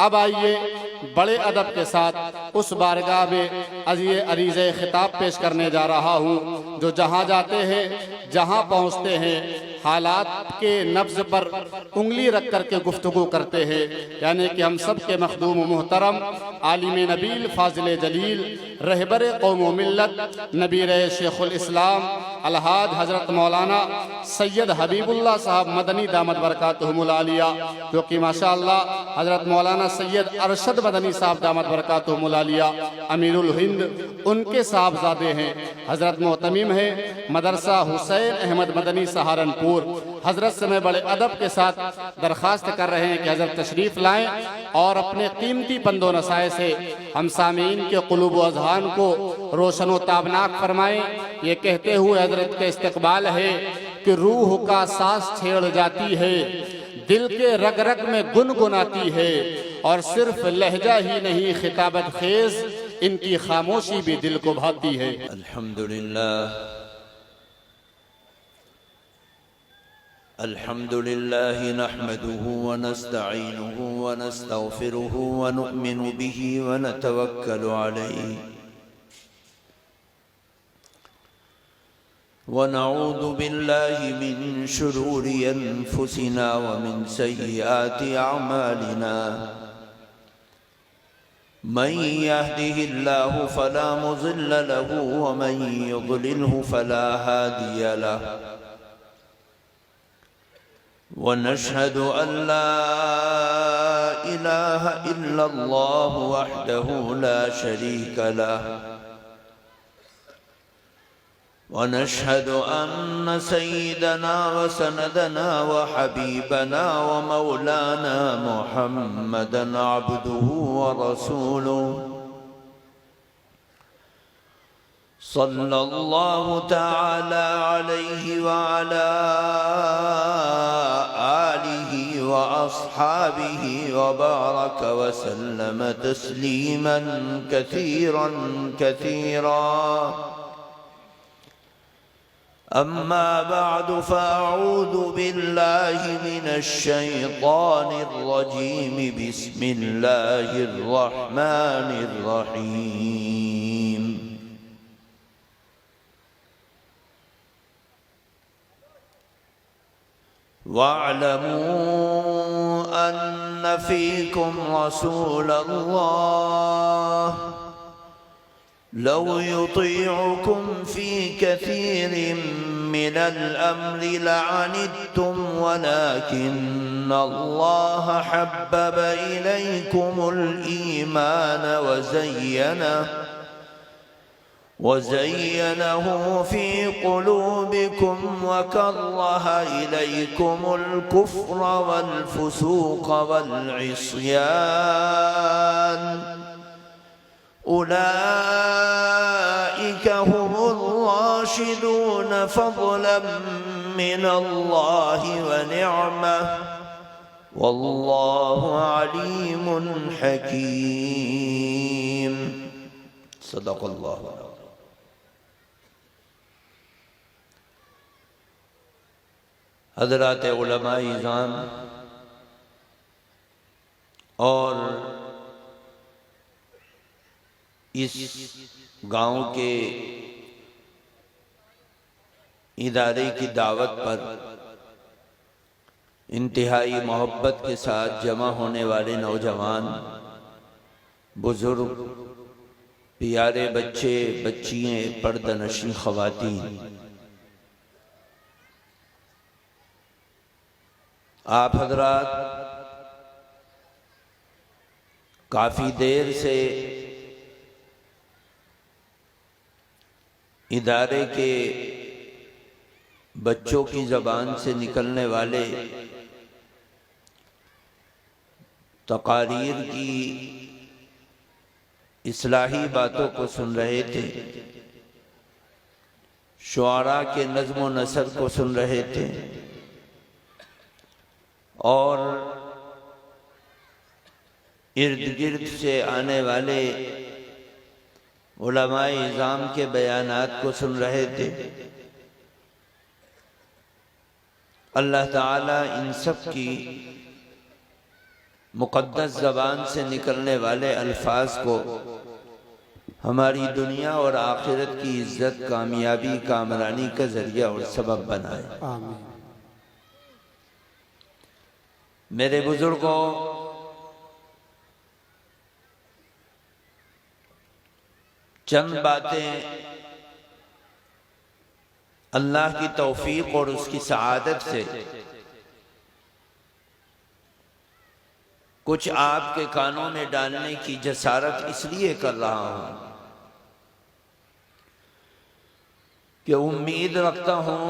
अब आइए बड़े अदब के साथ उस बारगाह में अरीज़े खिताब पेश करने जा रहा हूँ जो जहाँ जाते हैं, जहाँ पहुँचते हैं, हालात के नब्ज़ पर उंगली रख कर के गुफ्तगू करते हैं। यानी कि हम सब के मखदूम मोहतरम आलिम नबील फाजिल जलील रहबर कौम व मिल्लत नबीर शेखुल इस्लाम अलहाज हज़रत मौलाना सैयद हबीबुल्लाह साहब मदनी दामद बरकातुहुमुल आलिया, जो कि माशाअल्लाह हज़रत मौलाना सैयद अरशद मदनी साहब दामद बरकातुहुमुल आलिया अमीरुल हिंद, उनके साहबजादे हैं। हज़रत मोहतमिम है मदरसा हुसैन अहमद मदनी सहारनपुर। हज़रत से मैं बड़े अदब के साथ दरख्वास्त कर रहे हैं कि हज़रत तशरीफ़ लाएँ और अपने कीमती पंदो नसाए से हम सामीन के क़ुलूब व अज़हान को रोशन व ताबनाक फरमाएँ। ये कहते हुए हज़रत के इस्तक़बाल है कि रूह का सांस छेड़ जाती है, दिल के रग रग में गुनगुनाती है, और सिर्फ लहजा ही नहीं खिताबत खेज इनकी खामोशी भी दिल को भाती है। अल्हम्दुलिल्लाह अल्हम्दुलिल्लाहि नहमदुहु व नस्तईनुहु व नस्तगफिरुहु व नुअमिनु बिही व नतवक्कलु अलैहि व नऊज़ु बिल्लाहि मिन शुरूरि अनफुसिना व मिन सय्यिआति अअमालिना। मन यहदिहिल्लाहु फला मुज़िल्ल लहु व मन युज़लिल्हु फला हादिय लहु। व नशहदु अन ला इलाहा इल्लल्लाहु वहदहु ला शरीक लहु व नशहदु अन्न सय्यदना व सनदना व हबीबना व मौलाना मुहम्मदन अब्दुहु व रसूलुहु सल्लल्लाहु तआला अलैहि व अला आलिहि व अस्हाबिहि व बारक व सल्लम तस्लीमन कसीरन कसीरा। अम्मा बअदु फ़अऊज़ु बिल्लाहि मिनश शैतानिर रजीम। बिस्मिल्लाहिर रहमानिर रहीम। वअलमू अन्न फ़ीकुम रसूलल्लाह लौ युतीउकुम फ़ी कसीरिम मिनल अम्रि लअनित्तुम वलाकिन्न अल्लाह हब्बब इलैकुमुल ईमान वज़य्यनहु फ़ी क़ुलूबिकुम वकर्रह इलैकुमुल कुफ़्र वल फ़ुसूक़ वल इस्यान उलाइका हुमुर राशिदून फ़ज़लन मिनल्लाहि व निअमह वल्लाहु अलीमुन हकीम। सदक़ल्लाहु। हज़रात उलमाए इज़ाम और इस गांव के इदारे की दावत पर इंतहाई मोहब्बत के साथ जमा होने वाले नौजवान, बुजुर्ग, प्यारे बच्चे, बच्चियाँ, पर्दनशीं ख़वातीन, आप हजरात काफ़ी देर से इदारे के बच्चों की ज़बान से निकलने वाले तकारीर की इस्लाही बातों को सुन रहे थे, शुआरा के नज़्म व नसर को सुन रहे थे और इर्द गिर्द से आने वाले उलमाए इज़ाम के बयानात को सुन रहे थे। अल्लाह ताला इन सब की मुक़द्दस ज़बान से निकलने वाले अल्फाज को हमारी दुनिया और आखिरत की इज्जत, कामयाबी, कामरानी का जरिया और सबब बनाए। आमीन। मेरे बुजुर्गों, चंद बातें अल्लाह की तौफीक और उसकी सआदत से कुछ आपके कानों में डालने की जसारत इसलिए कर रहा हूं कि उम्मीद रखता हूं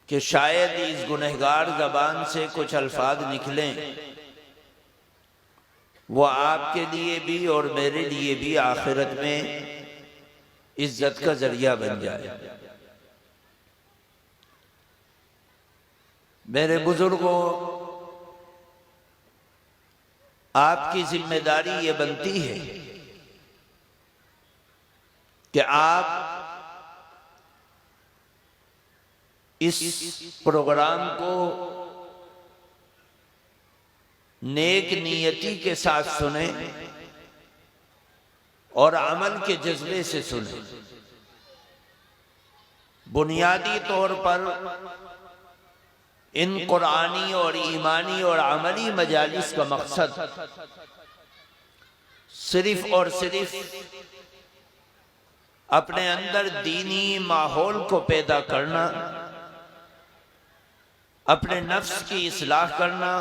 कि शायद इस गुनहगार ज़बान से कुछ अल्फाज निकलें, वो आपके लिए भी और मेरे लिए भी आखिरत में इज्जत का जरिया बन जाए। मेरे बुजुर्गों, आपकी जिम्मेदारी ये बनती है कि आप इस प्रोग्राम को नेक नियति के साथ सुने और अमल के जज्बे से सुने। बुनियादी तौर पर इन कुरानी और ईमानी और अमली मजालिस का मकसद सिर्फ और सिर्फ अपने अंदर दीनी माहौल को पैदा करना, अपने नफ्स की इस्लाह करना,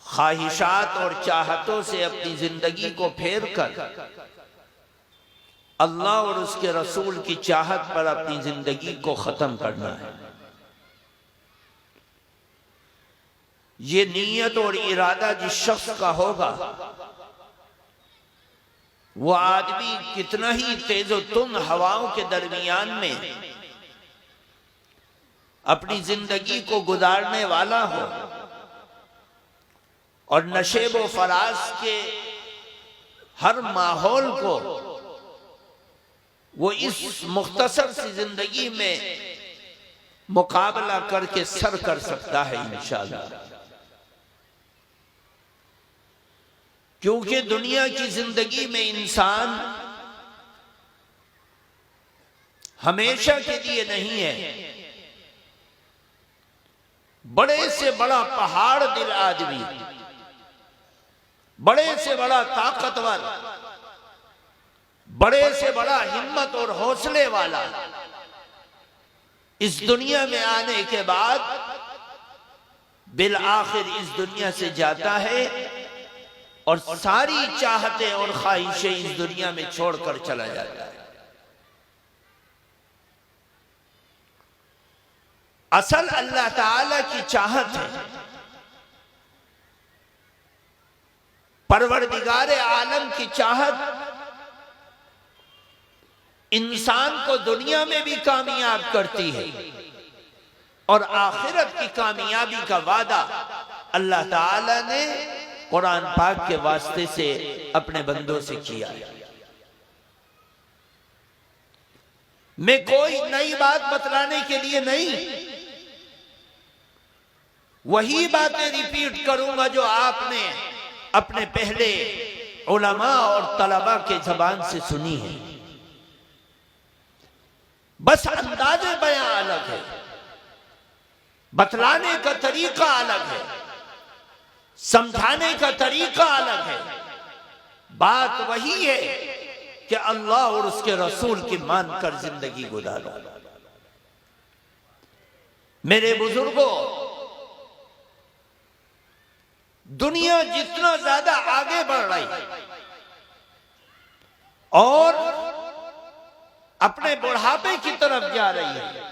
ख्वाहिशात और चाहतों से अपनी जिंदगी को फेर कर अल्लाह और उसके रसूल की चाहत पर अपनी जिंदगी को खत्म करना है। ये नीयत और इरादा जिस शख्स का होगा, वो आदमी कितना ही तेजो तुम हवाओं के दरमियान में अपनी जिंदगी को गुजारने वाला हो और नशेब व फराज के हर माहौल को वो इस मुख्तसर सी जिंदगी में मुकाबला करके सर कर सकता है इंशाअल्लाह। क्योंकि दुनिया की जिंदगी में इंसान हमेशा के लिए नहीं है। बड़े से बड़ा पहाड़ दिल आदमी, बड़े से बड़ा ताकतवर, बड़े से बड़ा हिम्मत और हौसले वाला इस दुनिया में आने के बाद बिल आखिर इस दुनिया से जाता है और सारी चाहतें और ख्वाहिशें इस दुनिया में छोड़कर चला जाता है। असल अल्लाह ताला की चाहत है, परवरदिगार आलम की चाहत इंसान को दुनिया में भी कामयाब करती है और आखिरत की कामयाबी का वादा अल्लाह ताला ने कुरान पाक के वास्ते से अपने बंदों से किया है। मैं कोई नई बात बतलाने के लिए नहीं, वही बातें रिपीट करूंगा जो आपने अपने पहले उलमा और तलबा के जबान से सुनी है। बस अंदाज़े बयां अलग है, बतलाने का तरीका अलग है, समझाने का तरीका अलग है। बात वही है कि अल्लाह और उसके रसूल की मानकर जिंदगी गुजारो। मेरे बुजुर्गों, दुनिया जितना ज्यादा आगे बढ़ रही और अपने बुढ़ापे की तरफ जा रही है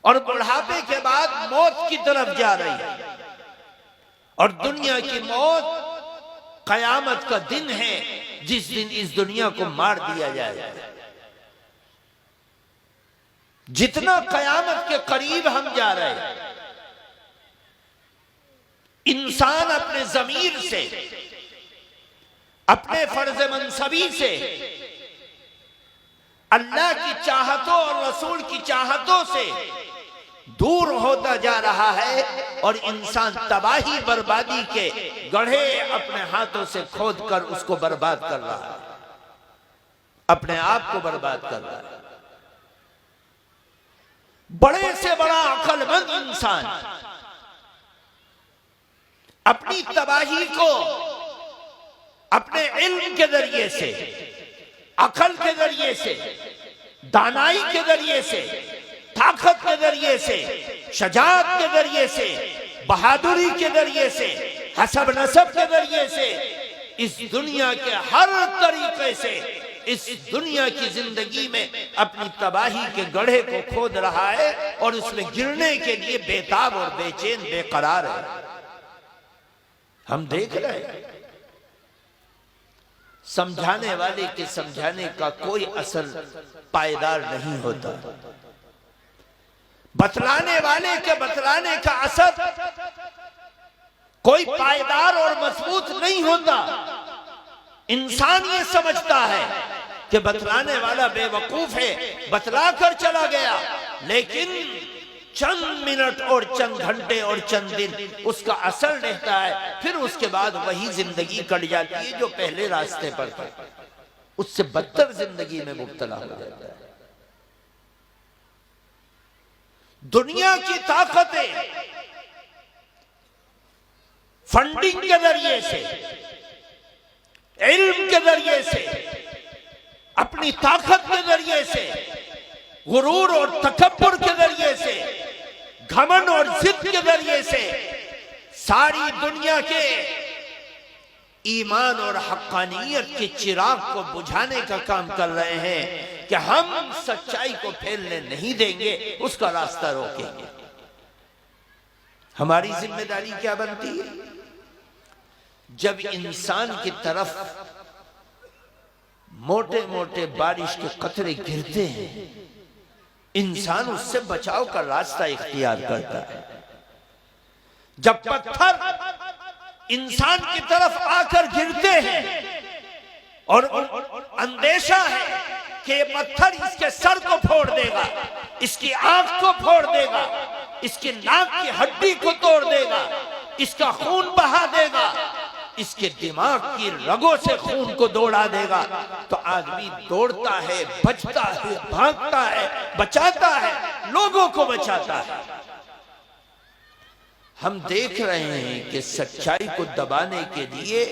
और बुढ़ापे के बाद मौत की तरफ जा रही है और दुनिया की मौत कयामत का दिन है जिस दिन इस दुनिया को मार दिया जाएगा। जितना कयामत के करीब हम जा रहे हैं, इंसान अपने ज़मीर से, अपने फर्ज मनसबी से, अल्लाह की चाहतों और रसूल की चाहतों से दूर होता जा रहा है और इंसान तबाही बर्बादी के गड्ढे अपने हाथों से खोद कर उसको बर्बाद कर रहा है, अपने आप को बर्बाद कर रहा है। बड़े से बड़ा अक्लमंद इंसान अपनी तबाही को अपने इल्म के जरिए से, अकल के जरिए से, दानाई के जरिए से, ताकत के जरिए से, शजाअत के जरिए से, बहादुरी के जरिए से, हसब नसब के जरिए से, इस दुनिया के हर तरीके से इस दुनिया की जिंदगी में अपनी तबाही के गड्ढे को खोद रहा है और उसमें गिरने के लिए बेताब और बेचैन बेकरार है। हम देख रहे हैं समझाने वाले के समझाने का कोई असर पायदार नहीं होता, बतलाने वाले के बतलाने का असर कोई पायदार और मजबूत नहीं होता। इंसान ये समझता है कि बतलाने वाला बेवकूफ है, बतला कर चला गया, लेकिन चंद मिनट और चंद घंटे और चंद दिन उसका असर रहता है, फिर उसके बाद वही जिंदगी कट जाती है जो पहले रास्ते पर था, उससे बदतर जिंदगी में मुब्तला हो जाता है। दुनिया की ताकतें फंडिंग के जरिए से, इल्म के जरिए से, अपनी ताकत के जरिए से, गुरूर और तकब्बुर के जरिए से, घमंड और जिद के जरिए से सारी दुनिया के ईमान और हक्कानियत के चिराग को बुझाने का काम कर रहे हैं कि हम सच्चाई को फैलने नहीं देंगे, उसका रास्ता रोकेंगे। हमारी जिम्मेदारी क्या बनती है? जब इंसान की तरफ मोटे मोटे बारिश के कतरे गिरते हैं, इंसान उससे बचाव का रास्ता इख्तियार करता है। जब पत्थर इंसान की तरफ आकर गिरते हैं और अंदेशा है कि ये पत्थर इसके सर को फोड़ देगा, इसकी आंख को फोड़ देगा, इसकी नाक की हड्डी को तोड़ देगा, इसका खून बहा देगा, इसके दिमाग की रगों से खून को दौड़ा देगा, तो आदमी दौड़ता है, बचता है, भागता है, बचाता है, लोगों को बचाता है। हम देख रहे हैं कि सच्चाई को दबाने के लिए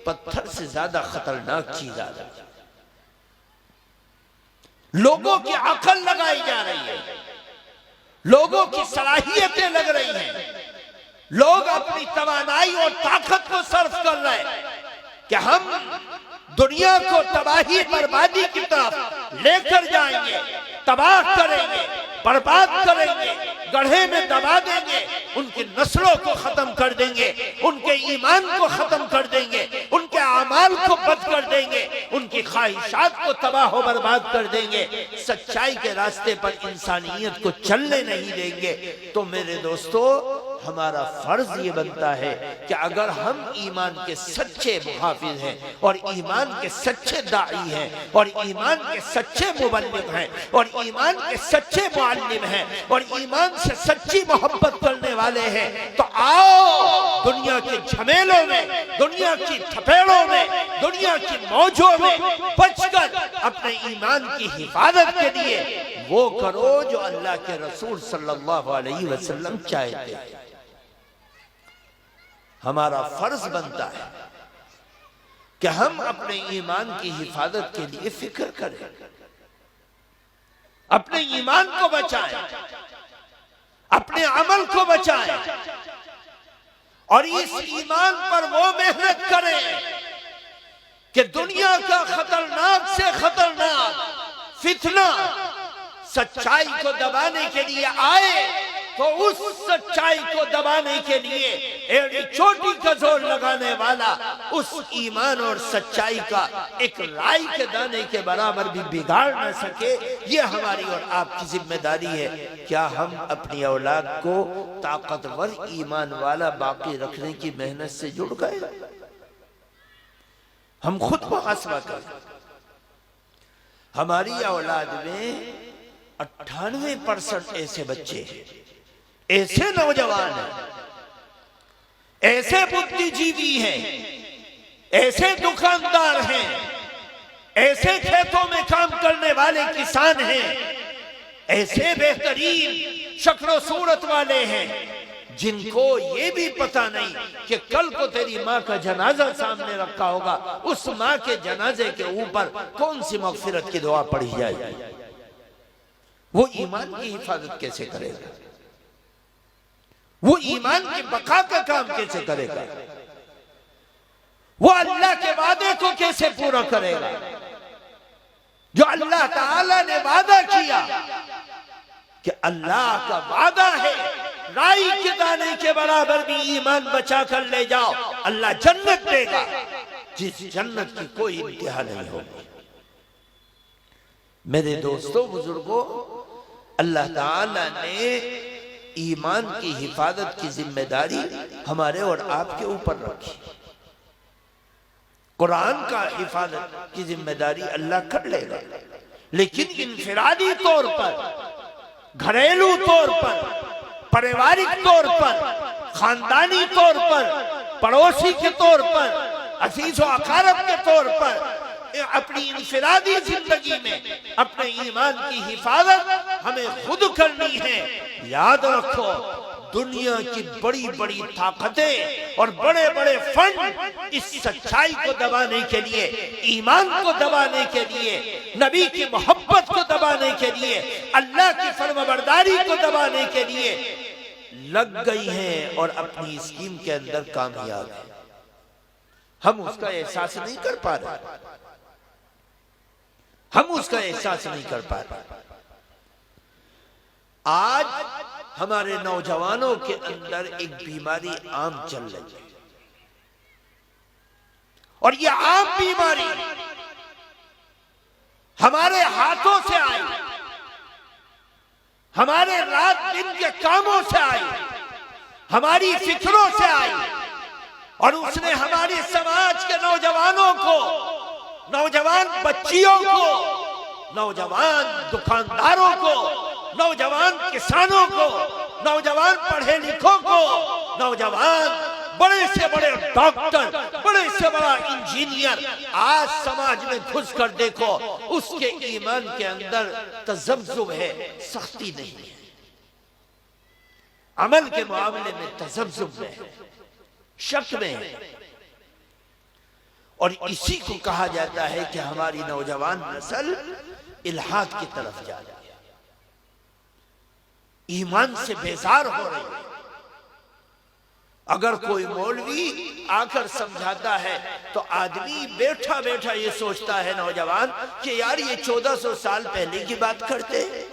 पत्थर से ज्यादा खतरनाक चीज आ रही है। लोगों की अकल लगाई जा रही है, लोगों की सलाहियतें लग रही हैं, लोग अपनी तवानाई और ताकत को सर्फ कर रहे हैं कि हम दुनिया को तबाही बर्बादी की तरफ लेकर जाएंगे, तबाह करेंगे, बर्बाद करेंगे, गड्ढे में दबा देंगे, उनकी नस्लों को खत्म कर देंगे, उनके ईमान को खत्म कर देंगे, उनके आमाल को बद कर देंगे, उनकी ख्वाहिशात को तबाह और बर्बाद कर देंगे, सच्चाई के रास्ते पर इंसानियत को चलने नहीं देंगे। तो मेरे दोस्तों, हमारा फर्ज ये बनता है कि अगर हम ईमान के सच्चे मुहाफिज हैं और ईमान के सच्चे दाई हैं और ईमान के सच्चे मुबल्लिग हैं और ईमान के सच्चे मुअल्लिम हैं और ईमान से सच्ची मोहब्बत करने वाले हैं, तो आओ दुनिया के झमेलों में, दुनिया की थपेड़ों में, दुनिया की मौजों में बचकर अपने ईमान की हिफाजत के लिए वो करो जो अल्लाह के रसूल सल्लल्लाहु अलैहि वसल्लम चाहते हैं। हमारा फर्ज बनता है कि हम अपने ईमान की हिफाजत के लिए फिक्र करें, अपने ईमान को बचाएं, अपने अमल को बचाएं और इस ईमान पर वो मेहनत करें कि दुनिया का खतरनाक से खतरनाक फितना सच्चाई को दबाने के लिए आए, तो उस सच्चाई को दबाने के लिए एड़ी चोटी का जोर लगाने वाला उस ईमान और सच्चाई का एक राई के दाने के बराबर भी बिगाड़ न सके। ये हमारी और आपकी जिम्मेदारी है। क्या हम अपनी औलाद को ताकतवर ईमान वाला बाकी रखने की मेहनत से जुड़ गए? हम खुद मुहासबा करें। हमारी औलाद में 98% ऐसे बच्चे हैं ऐसे नौजवान हैं, ऐसे बुद्धिजीवी हैं, ऐसे दुकानदार हैं, ऐसे खेतों में काम करने वाले किसान हैं, ऐसे बेहतरीन शक्ल सूरत वाले हैं जिनको ये भी पता नहीं कि कल को तेरी माँ का जनाजा सामने रखा होगा, उस माँ के जनाजे के ऊपर कौन सी मगफिरत की दुआ पढ़ी जाएगी। वो ईमान की हिफाजत कैसे करेगा, वो ईमान की बका का काम कैसे करेगा, वो अल्लाह के वादे को कैसे पूरा करेगा। जो अल्लाह ताला ने वादा किया कि अल्लाह का वादा है राई के दाने के बराबर भी ईमान बचा कर ले जाओ, अल्लाह जन्नत देगा, जिस जन्नत की कोई इंतहा नहीं होगी। मेरे दोस्तों बुजुर्गों, अल्लाह ताला ने ईमान की हिफाजत की जिम्मेदारी हमारे और आपके ऊपर रखी। कुरान का हिफाजत की जिम्मेदारी अल्लाह कर लेगा, लेकिन इनफिरादी तौर पर, घरेलू तौर पर, पारिवारिक तौर पर, खानदानी तौर पर, पड़ोसी के तौर पर, अजीज व अकारब के तौर पर अपनी इनफिरादी जिंदगी में अपने ईमान की हिफाजत हमें खुद करनी है। याद रखो, दुनिया की बड़ी बड़ी ताकतें और बड़े बड़े फंड इस सच्चाई को दबाने के लिए, ईमान को दबाने के लिए, नबी की मोहब्बत को दबाने के लिए, अल्लाह की फरमाबरदारी को दबाने के लिए लग गई हैं और अपनी स्कीम के अंदर कामयाब है। हम उसका एहसास नहीं कर पा रहे, हम उसका एहसास नहीं कर पा रहे। आज हमारे नौजवानों के अंदर एक बीमारी आम चल रही है, और ये आम बीमारी हमारे हाथों से आई, हमारे रात दिन के कामों से आई, हमारी फिक्रों से आई, और उसने हमारे समाज के नौजवानों को, नौजवान बच्चियों को, नौजवान दुकानदारों को, नौजवान किसानों को, नौजवान पढ़े लिखों को, नौजवान बड़े से बड़े डॉक्टर, बड़े से बड़ा इंजीनियर आज समाज में घुस कर देखो, उसके ईमान के अंदर तज़ब्ज़ुब है, सख्ती नहीं है। अमल के मामले में तज़ब्ज़ुब है, शक में है। और इसी को कहा जाता है कि हमारी नौजवान नस्ल इल्हाद की तरफ जा रही है, ईमान से बेजार हो रही है। अगर कोई मौलवी आकर समझाता है तो आदमी बैठा बैठा ये सोचता है नौजवान कि यार ये 1400 साल पहले की बात करते हैं।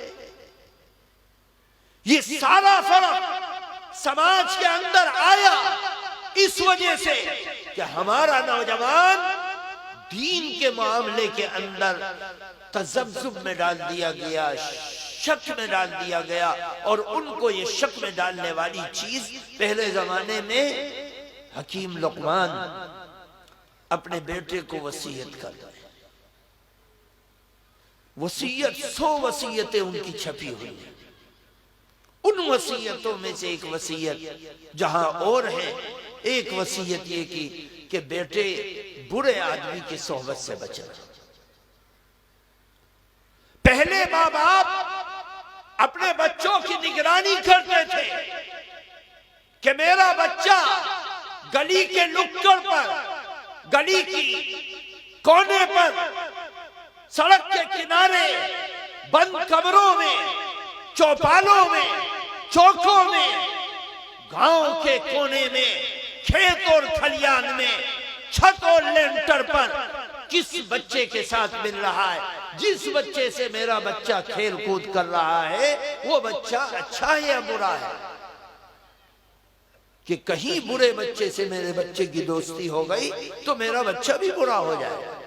ये सारा फर्क समाज के अंदर आया इस वजह से कि हमारा नौजवान दीन के मामले के अंदर तज़ब्ज़ुब में डाल दिया गया, शक में डाल दिया गया। और उनको ये शक में डालने वाली चीज पहले जमाने में हकीम लुक़मान अपने बेटे को वसीयत कर रहे, वसीयत 100 वसीयतें उनकी छपी हुई हैं। उन वसीयतों में से एक वसीयत जहां और है, एक वसीयत ये की कि बेटे बुरे आदमी की सोहबत से बचना। पहले माँ बाप अपने बच्चों की निगरानी करते थे कि मेरा बच्चा गली के नुक्कड़ पर, गली की कोने पर, सड़क के किनारे, बंद कमरों में, चौपालों में, चौकों में, गांव के कोने में, खेत और खलियान में, छत और लेंटर पर किस बच्चे के साथ मिल रहा है। जिस बच्चे से मेरा बच्चा खेल कूद कर रहा है वो बच्चा अच्छा है या बुरा है, कि कहीं बुरे बच्चे से मेरे बच्चे की दोस्ती हो गई तो मेरा बच्चा भी बुरा हो जाए।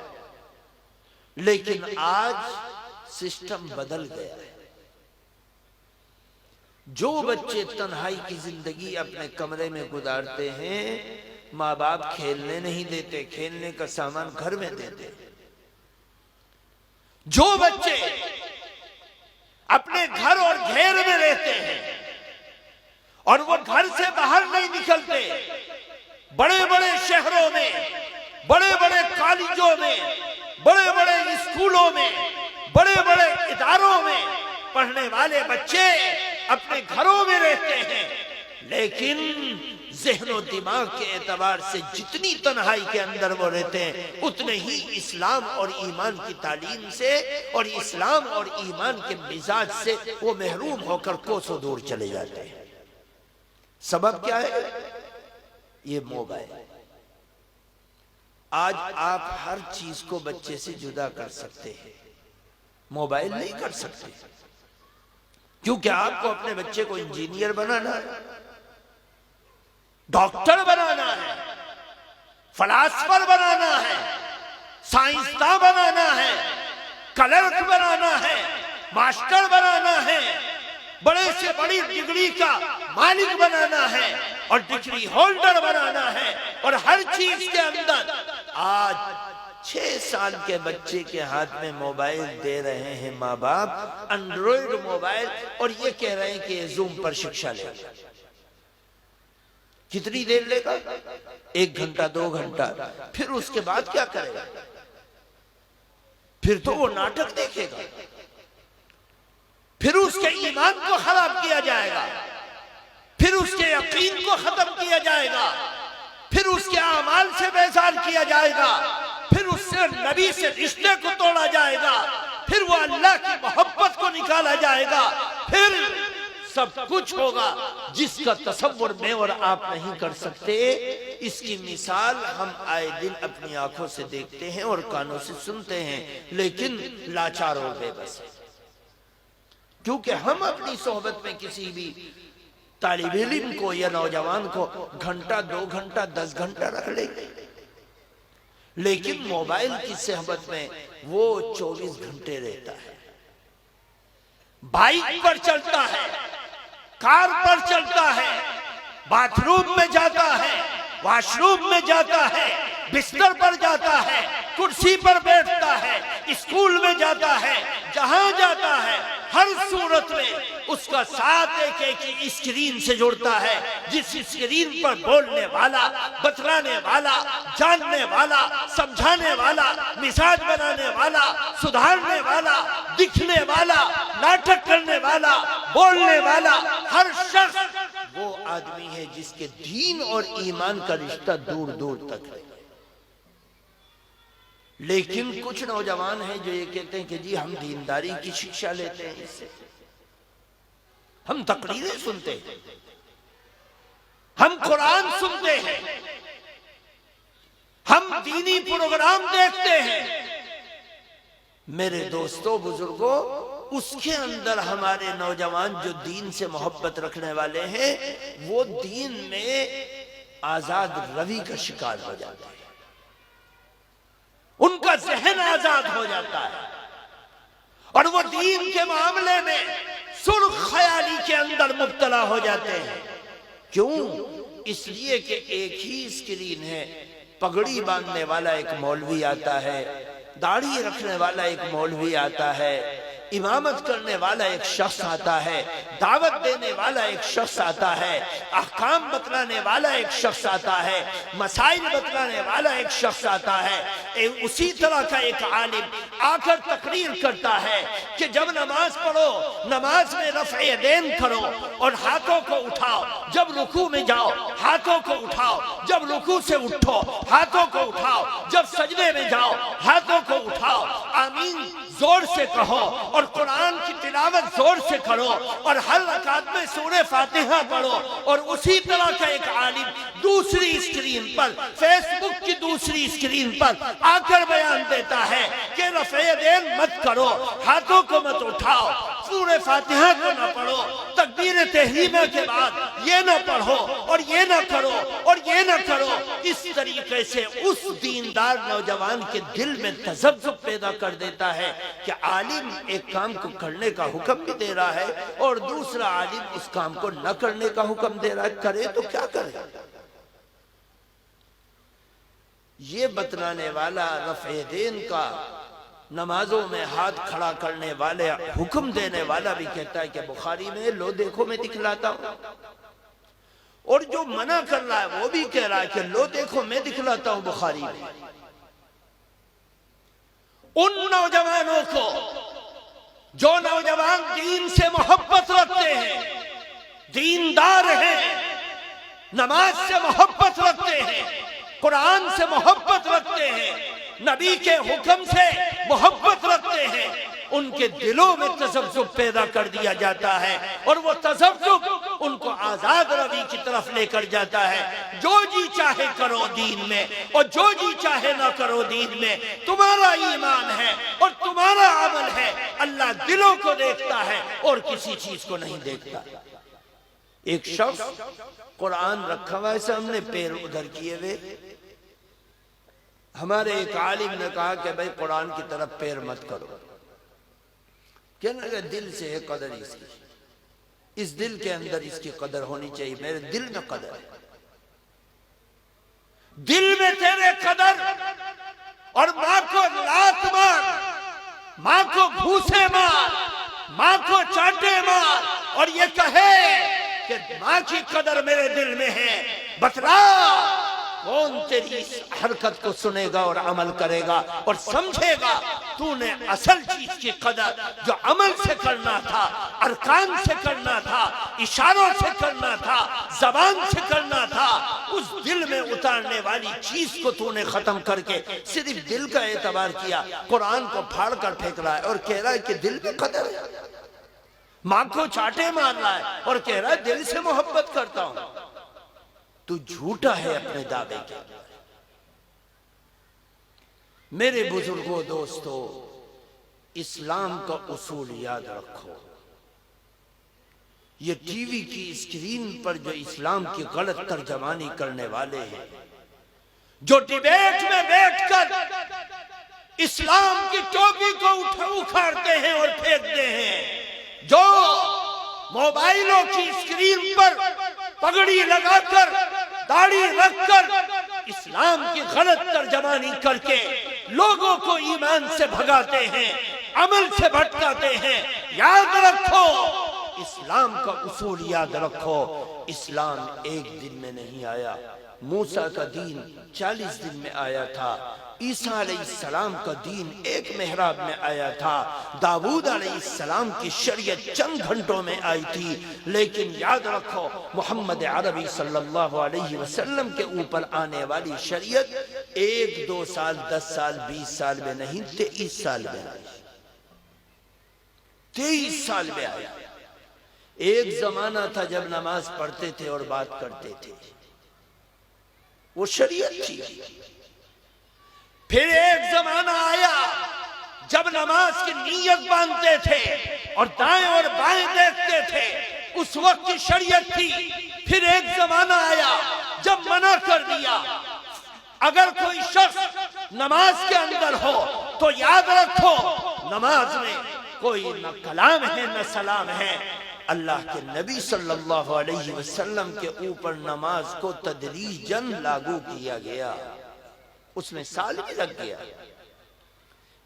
लेकिन आज सिस्टम बदल गया है। जो बच्चे तन्हाई की जिंदगी अपने कमरे में गुजारते हैं, माँ बाप खेलने नहीं देते, खेलने का सामान घर में देते। जो बच्चे अपने घर और घेर में रहते हैं, और वो घर से बाहर नहीं निकलते। बड़े बड़े शहरों में, बड़े बड़े कॉलेजों में, बड़े बड़े स्कूलों में, बड़े बड़े इदारों में पढ़ने वाले बच्चे अपने घरों में रहते हैं, लेकिन ज़हन दिमाग के एतबार से जितनी तन्हाई के अंदर वो रहते हैं, उतने ही इस्लाम और ईमान की तालीम से और इस्लाम और ईमान के मिजाज से वो महरूम होकर कोसों दूर चले जाते हैं। सबब क्या है? ये मोबाइल। आज आप हर चीज को बच्चे से जुदा कर सकते हैं, मोबाइल नहीं कर सकते, क्योंकि आपको अपने बच्चे को इंजीनियर बनाना है, डॉक्टर बनाना है, फलास्फर बनाना है, साइंसदान बनाना है, क्लर्क बनाना है, मास्टर बनाना है, बड़े से बड़ी डिग्री का मालिक बनाना है और डिग्री होल्डर बनाना है। और हर चीज के अंदर आज 6 साल के बच्चे के हाथ में मोबाइल दे रहे हैं माँ बाप, एंड्रॉइड मोबाइल, और ये कह रहे हैं कि जूम पर शिक्षा ले। कितनी देर लेगा? 1 घंटा 2 घंटा। फिर उसके बाद क्या करेगा? फिर तो वो नाटक देखेगा, फिर उसके ईमान को खराब किया जाएगा, फिर उसके यकीन को खत्म किया जाएगा, फिर उसके अमाल से बेजार किया जाएगा, फिर उससे नबी से रिश्ते को तोड़ा जाएगा, फिर वो अल्लाह की मोहब्बत को निकाला जाएगा, फिर सब कुछ होगा जिसका तसव्वुर मैं और आप नहीं कर सकते। इसकी मिसाल हम आए दिन अपनी आंखों से देखते हैं और कानों से सुनते हैं, लेकिन लाचार और बेबस है, क्योंकि हम अपनी सोहबत में किसी भी तालिब इल्म को या नौजवान को घंटा 2 घंटा 10 घंटा रख लेंगे, लेकिन मोबाइल की सोहबत में वो 24 घंटे रहता है। बाइक पर चलता है, कार पर चलता है, बाथरूम में जाता है, वॉशरूम में जाता है, बिस्तर पर जाता है, कुर्सी पर बैठता है, स्कूल में जाता है, जहां जाता है हर सूरत में उसका साथ एक स्क्रीन से जुड़ता है, जिस स्क्रीन पर बोलने वाला, बतलाने वाला, जानने वाला, समझाने वाला, मिजाज बनाने वाला, सुधारने वाला, दिखने वाला, नाटक करने वाला, बोलने वाला हर शख्स वो आदमी है जिसके दीन और ईमान का रिश्ता दूर दूर तक है। लेकिन कुछ नौजवान हैं जो ये कहते हैं कि जी हम दीनदारी की शिक्षा लेते हैं, इससे हम तकरीरें सुनते हैं, हम कुरान सुनते हैं, हम दीनी प्रोग्राम देखते हैं। मेरे दोस्तों बुजुर्गों, उसके अंदर हमारे नौजवान जो दीन से मोहब्बत रखने वाले हैं, वो दीन में आजाद रवि का शिकार हो जाते हैं, उनका जहन आजाद हो जाता है और वो दीन के मामले में सुर्ख ख्याली के अंदर मुब्तला हो जाते हैं। क्यों? इसलिए कि एक ही स्क्रीन है, पगड़ी बांधने वाला एक मौलवी आता है, दाढ़ी रखने वाला एक मौलवी आता है, इमामत करने वाला एक शख्स आता है, दावत देने वाला एक शख्स आता है, अहकाम बतलाने वाला एक शख्स आता है, मसाइल बतलाने वाला एक शख्स आता है। उसी तरह का एक आलिम आकर तकरीर करता है कि जब नमाज पढ़ो, नमाज में रफ़े यदैन करो और हाथों को उठाओ, जब रुकू में जाओ हाथों को उठाओ, जब रुकू से उठो हाथों को उठाओ, जब सजदे में जाओ हाथों को उठाओ, आमीन जोर से कहो और कुरान की तिलावत जोर से करो और हर रकात में सूरे फातिहा पढ़ो। और उसी तरह का एक आलिम दूसरी स्क्रीन पर, फेसबुक की दूसरी स्क्रीन पर आकर बयान देता है कि रफ़े यदैन मत करो, हाथों को मत उठाओ, सूरे फातिहा को न पढ़ो, तकबीर तहरीमा के बाद ये न पढ़ो और ये न करो और ये न करो। इस तरीके से उस दीनदार नौजवान के दिल में तज़ब्ज़ुब पैदा कर देता है कि आलिम एक काम को करने का हुक्म भी दे रहा है और दूसरा आलिम उस काम को न करने का हुक्म दे रहा है, करे तो क्या करे। ये बतलाने वाला, रफ़े यदैन का, नमाजों में हाथ खड़ा करने वाले, हुक्म देने वाला भी कहता है कि बुखारी में लो देखो मैं दिखलाता हूं, और जो मना कर रहा है वो भी कह रहा है कि लो देखो मैं दिखलाता हूं बुखारी में। उन नौजवानों को जो नौजवान दीन से मोहब्बत रखते हैं, दीनदार हैं, नमाज से मोहब्बत रखते हैं, कुरान से मोहब्बत रखते हैं, नबी के हुक्म से मोहब्बत रखते हैं, उनके दिलों में तसब्बुब पैदा कर दिया जाता है और वो तसब्बुब उनको आजाद रवि की तरफ लेकर जाता है। जो जी चाहे करो दीन में और जो जी चाहे ना करो दीन में, तुम्हारा ईमान है और तुम्हारा अमल है। अल्लाह दिलों को देखता है और किसी चीज को नहीं देखता। एक शख्स कुरान रखा हुआ है सामने, पैर उधर किए हुए, हमारे एक आलिम ने कहा कि भाई कुरान की तरफ पैर मत करो। कहने लगे दिल से है कदर इसकी, इस दिल के अंदर इसकी कदर होनी चाहिए। मेरे दिल में कदर है, दिल में तेरे कदर। और मां को लात मार, मां को घूसे मार, मां को चाटे मार और ये कहे कि मां की कदर मेरे दिल में है। बतला कौन तेरी इस हरकत को सुनेगा और अमल करेगा और समझेगा तूने असल चीज की कदर, जो अमल से करना था, अरकान से करना था, इशारों से करना था, जबान से करना था, उस दिल में उतारने वाली चीज को तूने खत्म करके सिर्फ दिल का एतबार किया। कुरान को फाड़ कर फेंक रहा है और कह रहा है कि दिल में कदर है। मां को चाटे मार रहा है और कह रहा है दिल से मोहब्बत करता हूं। तू झूठा है अपने दावे के। मेरे बुजुर्गों, दोस्तों, इस्लाम का उसूल याद रखो। ये टीवी की स्क्रीन पर जो इस्लाम की गलत तर्जमानी करने वाले हैं, जो डिबेट में बैठकर इस्लाम की टोपी को उखाड़ते हैं और फेंकते हैं, जो मोबाइलों की स्क्रीन पर पगड़ी लगाकर, दाढ़ी रखकर इस्लाम की गलत तर्जमानी करके लोगों को ईमान से भगाते हैं, अमल से भटकाते हैं। याद रखो, इस्लाम का उसूल याद रखो। इस्लाम एक दिन में नहीं आया। मूसा का दीन 40 दिन में आया था। ईसा अलैहिस्सलाम का दीन एक मेहराब में आया था। दाऊद अलैहिस्सलाम की शरीयत चंद घंटों में आई थी। लेकिन याद रखो, मोहम्मद अरबी सल्लल्लाहु अलैहि वसल्लम के ऊपर आने वाली शरीयत 1, 2 साल, 10 साल, 20 साल में नहीं, 23 साल में आई। 23 साल में आया। एक जमाना था जब नमाज पढ़ते थे और बात करते थे, वो शरीयत थी। फिर एक जमाना आया जब नमाज की नीयत बांधते थे और दाएं और बाएं देखते थे, उस वक्त की शरीयत थी। फिर एक जमाना आया जब मना कर दिया। अगर कोई शख्स नमाज के अंदर हो तो याद रखो, नमाज में कोई न कलाम है न सलाम है। अल्लाह के नबी सल्लल्लाहु अलैहि वसल्लम के ऊपर नमाज को तदरीजन लागू किया गया, उसमें साल भी लग गया।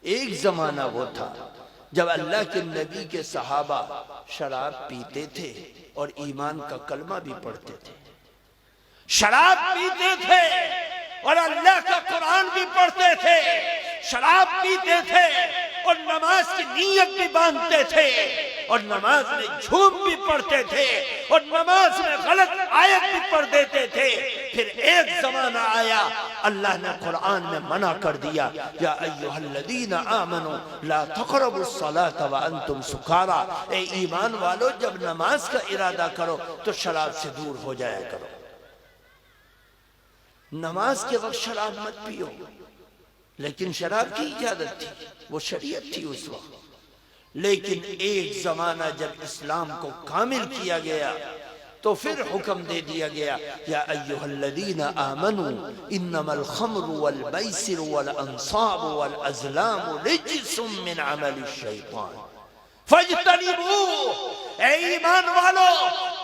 एक जमाना वो था जब अल्लाह के नबी के सहाबा शराब पीते थे और ईमान का कलमा भी पढ़ते थे। शराब पीते थे और अल्लाह का कुरान भी पढ़ते थे। शराब पीते थे और नमाज की नीयत भी बांधते थे और नमाज में झूम भी पढ़ते थे और नमाज में गलत आयत भी पढ़ देते थे। फिर एक जमाना आया, अल्लाह ने कुरान में मना कर दिया, या अय्युहल्लज़ीना आमनू ला तक़रबुस्सलाता व अंतुम सुकारा। ए ईमान वालो, जब नमाज का इरादा करो तो शराब से दूर हो जाया करो। नमाज के वक्त शराब मत पियो, लेकिन शराब की इजाजत थी, वो शरीयत थी उस वक्त। लेकिन एक जमाना जब इस्लाम को कामिल किया गया तो फिर हुक्म दे दिया गया, या अय्युहल्लज़ीना आमनू इन्नमल खम्रु वल मैसिरु वल अंसाबु वल अज़लामु रिज्सुम मिन अमलिश शैतान फज्तनिबू। ए ईमान वालो,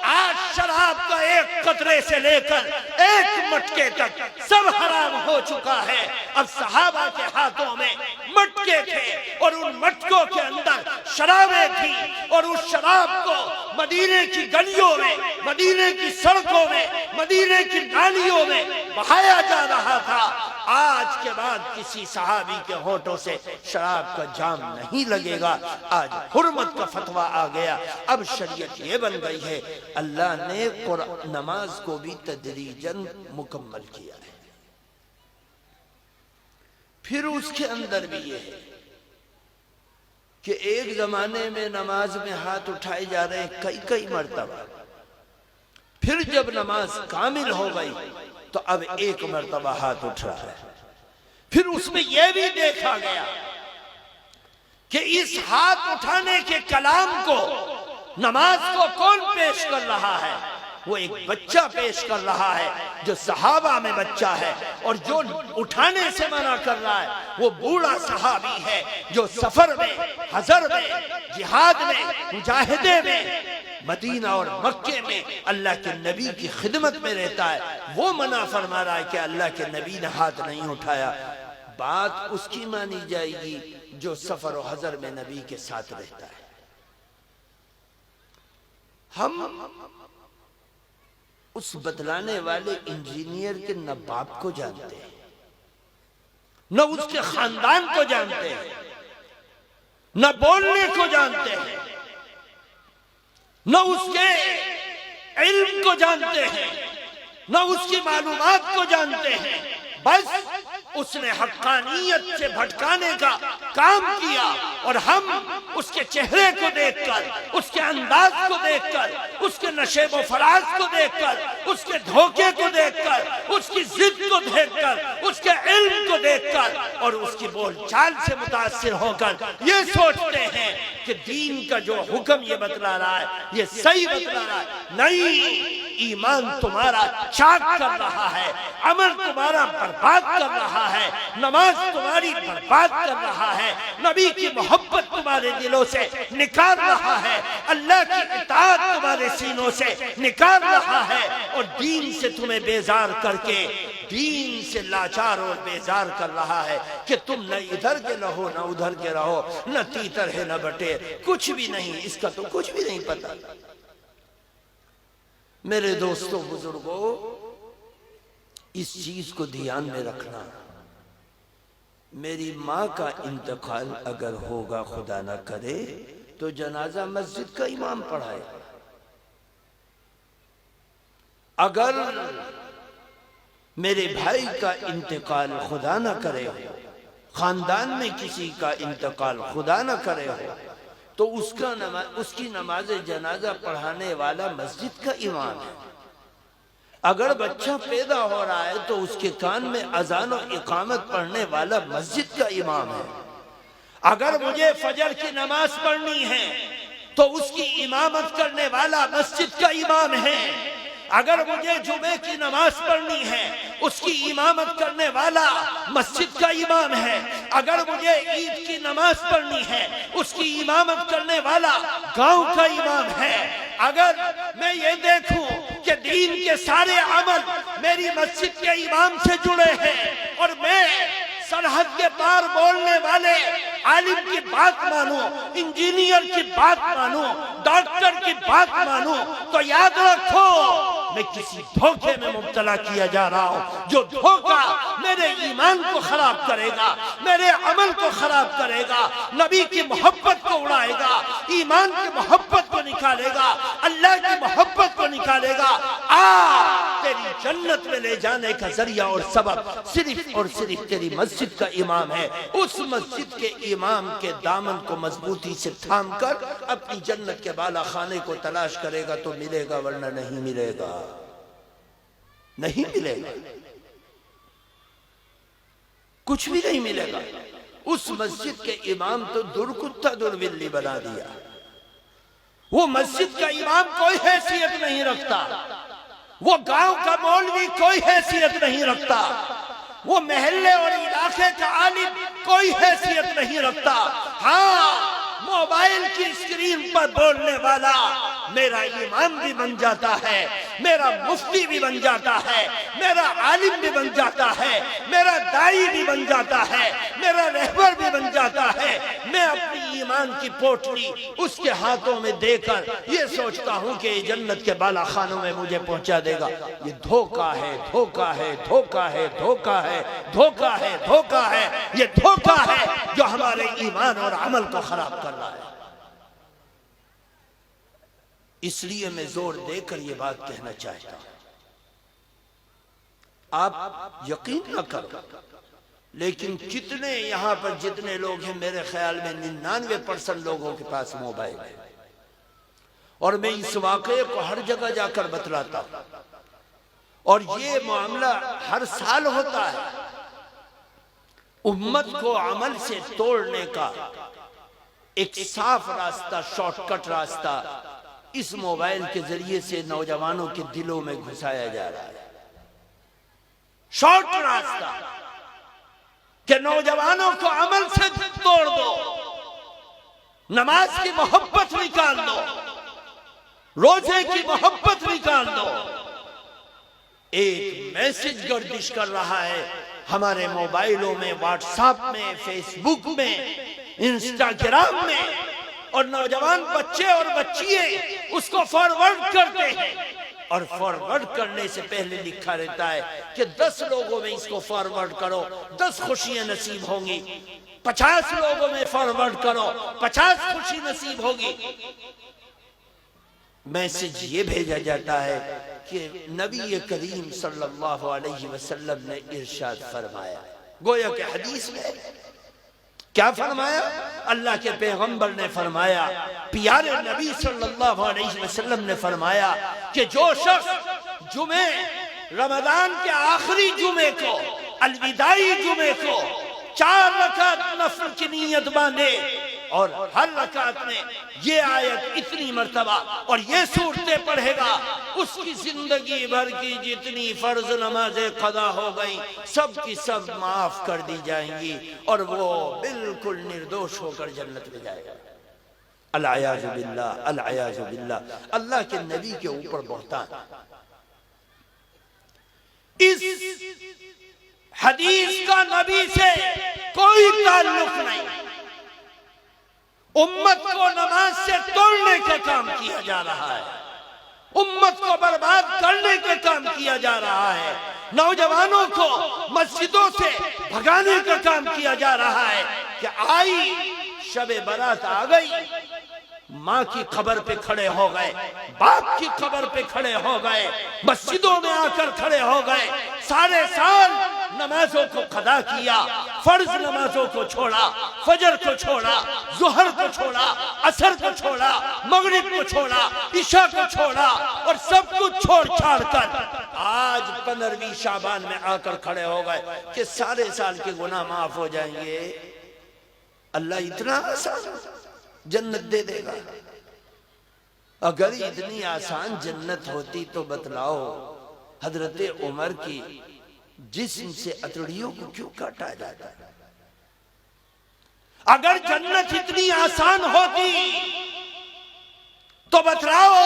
आज शराब का एक कतरे से लेकर एक मटके तक सब हराम हो चुका है। अब सहाबा के हाथों में मटके थे और उन मटकों के अंदर शराबें थी और उस शराब को मदीने की गलियों में, मदीने की सड़कों में, मदीने की नालियों में बहाया जा रहा था। आज के बाद किसी सहाबी के होठों से शराब का जाम नहीं लगेगा। आज हुर्मत का फतवा आ गया। अब शरीयत ये बन गई है, अल्लाह ने नमाज को भी तदरीजन मुकम्मल किया है। फिर उसके अंदर भी ये है कि एक जमाने में नमाज में हाथ उठाए जा रहे हैं कई कई मर्तबा, फिर जब नमाज कामिल हो गई तो अब एक मर्तबा हाथ उठ रहा है। फिर उसमें यह भी देखा गया कि इस हाथ उठाने के कलाम को, नमाज को कौन पेश कर रहा है? वो एक बच्चा पेश कर रहा है जो सहाबा में बच्चा है, और जो उठाने से मना कर रहा है वो बूढ़ा सहाबी है जो सफर में, हजर में, जिहाद में, मुजाहिदे में, मदीना और मक्के में अल्लाह के नबी की खिदमत में रहता है। वो मना फरमा रहा है कि अल्लाह के नबी ने हाथ नहीं उठाया। बात उसकी मानी जाएगी जो सफर और हजर में नबी के साथ रहता है। हम उस बदलाने वाले इंजीनियर के न बाप को जानते हैं, न उसके खानदान को जानते हैं, न बोलने को जानते हैं, न उसके इल्म को जानते हैं, न उसकी मालूमात को जानते हैं। बस उसने हक्कानियत से भटकाने का काम किया और हम उसके चेहरे को देखकर, उसके अंदाज को देखकर, उसके नशेब फराज को देखकर, उसके धोखे को देखकर, उसकी जिद को देखकर, उसके इल्म को देखकर और उसकी बोलचाल से मुतासिर होकर ये सोचते हैं कि दीन का जो हुक्म ये बतला रहा है ये सही बतला रहा है। नहीं, ईमान तुम्हारा चाक कर रहा है, अमल तुम्हारा बर्बाद कर रहा है, नमाज तुम्हारी बर्बाद कर रहा है, नबी की मोहब्बत तुम्हारे दिलों से निकाल रहा है, अल्लाह की इताअत तुम्हारे सीनों से निकाल रहा है, और दीन से तुम्हें बेजार करके दीन से लाचार और बेजार कर रहा है कि तुम न इधर के रहो न उधर के रहो, न तीतर है न बटेर, कुछ भी नहीं, इसका तो कुछ भी नहीं पता। मेरे दोस्तों बुजुर्गों, इस चीज को ध्यान में रखना। मेरी माँ का इंतकाल अगर होगा, खुदा ना करे, तो जनाजा मस्जिद का इमाम पढ़ाए। अगर मेरे भाई का इंतकाल खुदा ना करे, खानदान में किसी का इंतकाल खुदा ना करे हो, तो उसकी नमाज जनाजा पढ़ाने वाला मस्जिद का इमाम है। अगर बच्चा पैदा हो रहा है तो उसके कान में अजान और इकामत पढ़ने वाला मस्जिद का इमाम है। अगर मुझे फजर की नमाज पढ़नी है तो उसकी इमामत करने वाला मस्जिद का इमाम है। अगर मुझे जुमे की नमाज पढ़नी है उसकी इमामत करने वाला मस्जिद का इमाम है। अगर मुझे ईद की नमाज पढ़नी है उसकी इमामत करने वाला गांव का इमाम है। अगर मैं ये देखूं कि दीन के सारे अमल मेरी मस्जिद के इमाम से जुड़े हैं और मैं सरहद के पार बोलने वाले आलिम की बात मानूं, इंजीनियर की बात मानूं, डॉक्टर की बात मानूं, तो याद रखो मैं किसी धोखे में मुब्तला किया जा रहा हूं, जो धोखा मेरे ईमान को खराब करेगा, मेरे अमल को खराब करेगा, नबी की मोहब्बत को उड़ाएगा, ईमान की मोहब्बत को निकालेगा, अल्लाह की मोहब्बत को निकालेगा। तेरी जन्नत में ले जाने का जरिया और सबब सिर्फ और सिर्फ तेरी मस्जिद का इमाम है। उस मस्जिद के इमाम के दामन को मजबूती से थाम कर अपनी जन्नत के बाला खाने को तलाश करेगा तो मिलेगा, वरना नहीं मिलेगा, नहीं मिलेगा, कुछ भी नहीं मिलेगा। उस मस्जिद के इमाम तो दुर्कुत्ता दुर्बिल्ली बना दिया। वो मस्जिद का इमाम कोई हैसियत नहीं रखता, वो गांव का मौलवी कोई हैसियत नहीं रखता, वो महल्ले और इलाके का आलिम कोई हैसियत नहीं रखता। हाँ, मोबाइल की स्क्रीन पर बोलने वाला मेरा इमाम भी बन जाता है, मेरा मुफ्ती भी बन जाता है, मेरा आलिम भी बन जाता है, मेरा दाई भी बन जाता है, मेरा रहबर भी बन जाता है। मैं अपनी ईमान की पोटली उसके हाथों में देकर ये सोचता हूं कि जन्नत के बाला खानों में मुझे पहुंचा देगा। ये धोखा है, धोखा है, धोखा है, धोखा है, धोखा है, धोखा है। ये धोखा है जो हमारे ईमान और अमल को खराब कर रहा है। इसलिए मैं जोर देकर यह बात कहना चाहता हूं, आप यकीन न करो, लेकिन कितने यहां पर जितने लोग हैं, मेरे ख्याल में 99% लोगों के पास मोबाइल है। और मैं इस वाकये को हर जगह जाकर बतलाता हूं, और ये मामला हर साल होता है। उम्मत को अमल से तोड़ने का एक साफ रास्ता, शॉर्टकट रास्ता इस मोबाइल के जरिए से नौजवानों के दिलों में घुसाया जा रहा है। शॉर्ट रास्ता कि नौजवानों को अमल से तोड़ दो, नमाज की मोहब्बत निकाल दो, रोजे की मोहब्बत निकाल दो। एक मैसेज गर्दिश कर रहा है हमारे मोबाइलों में, व्हाट्सएप में, फेसबुक में, इंस्टाग्राम में, और नौजवान बच्चे और बच्चियां उसको फॉरवर्ड करते हैं। और फॉरवर्ड करने से पहले लिखा रहता है कि 10 लोगों में इसको फॉरवर्ड करो, 10 खुशियां नसीब होंगी। 50 लोगों में फॉरवर्ड करो, 50 खुशी नसीब होगी। मैसेज ये भेजा जाता है कि नबी करीम सल्लल्लाहु अलैहि वसल्लम ने इरशाद फरमाया, गोया के हदीस में क्या फरमाया? अल्लाह के पैगंबर ने फरमाया, प्यारे नबी सल्लल्लाहु अलैहि वसल्लम ने फरमाया कि जो शख्स जुमे, रमजान के आखिरी जुमे को, अलविदाई जुमे को 4 रकात नफल की नीयत बांधे और हर रकात में ये आयत इतनी मर्तबा और ये सूरतें पढ़ेगा, उसकी जिंदगी भर की जितनी फर्ज नमाजें कदा हो गई सब की सब माफ कर दी जाएंगी और वो बिल्कुल निर्दोष होकर जन्नत में जाएगा। अल-अयाज़ु बिल्लाह, अल-अयाज़ु बिल्लाह। अल्लाह के नबी के ऊपर बहतान। इस हदीस का नबी से कोई ताल्लुक नहीं। उम्मत को नमाज से तोड़ने का काम किया जा रहा है, उम्मत को बर्बाद करने का काम किया जा रहा है, नौजवानों को मस्जिदों से भगाने का काम किया जा रहा है। कि आई शबे बारात आ गई, माँ की खबर पे खड़े हो गए, बाप की खबर पे खड़े हो गए, मस्जिदों में आकर खड़े हो गए, सारे साल नमाजों को कदा किया, फर्ज नमाजों को छोड़ा, फजर को छोड़ा, जुहर को छोड़ा, असर को छोड़ा, मगरिब को छोड़ा, इशा को छोड़ा और सब कुछ छोड़ छाड़ कर आज 15वीं शाबान में आकर खड़े हो गए कि सारे साल के गुनाह माफ हो जाएंगे। अल्लाह इतना आसान जन्नत दे देगा? अगर इतनी आसान जन्नत होती तो बतलाओ हजरत उमर की जिस्म से अतड़ियों को क्यों काटा जाता? अगर जन्नत इतनी आसान होती तो बतलाओ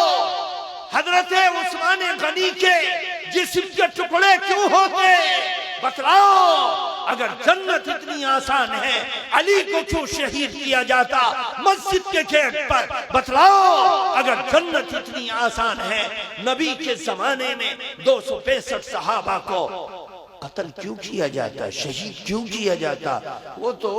हजरत उस्मान गनी के जिस्म के टुकड़े क्यों होते? बतलाओ अगर जन्नत इतनी आसान है अली को क्यों शहीद किया जाता मस्जिद के गेट पर? बतलाओ अगर जन्नत इतनी आसान है नबी के जमाने में 265 सहाबा को कत्ल क्यों किया जाता, शहीद क्यों किया जाता? वो तो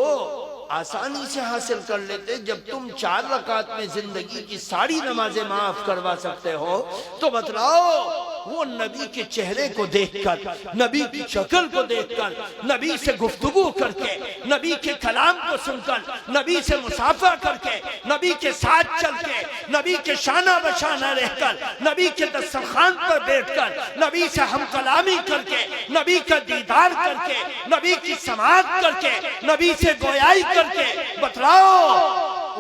आसानी से हासिल कर लेते। जब तुम 4 रकात में जिंदगी की सारी नमाजें माफ करवा सकते हो तो बतलाओ वो नबी के चेहरे को देखकर, नबी की शक्ल को देखकर, नबी से गुफ्तगू करके, नबी के कलाम को सुनकर, नबी से मुसाफा करके, नबी के साथ चल के, नबी के शाना बशाना रहकर, नबी के दस्तरखान पर बैठकर, नबी से हम कलामी करके, नबी का दीदार करके, नबी की समाअत करके, नबी से गोयाई करके, बतलाओ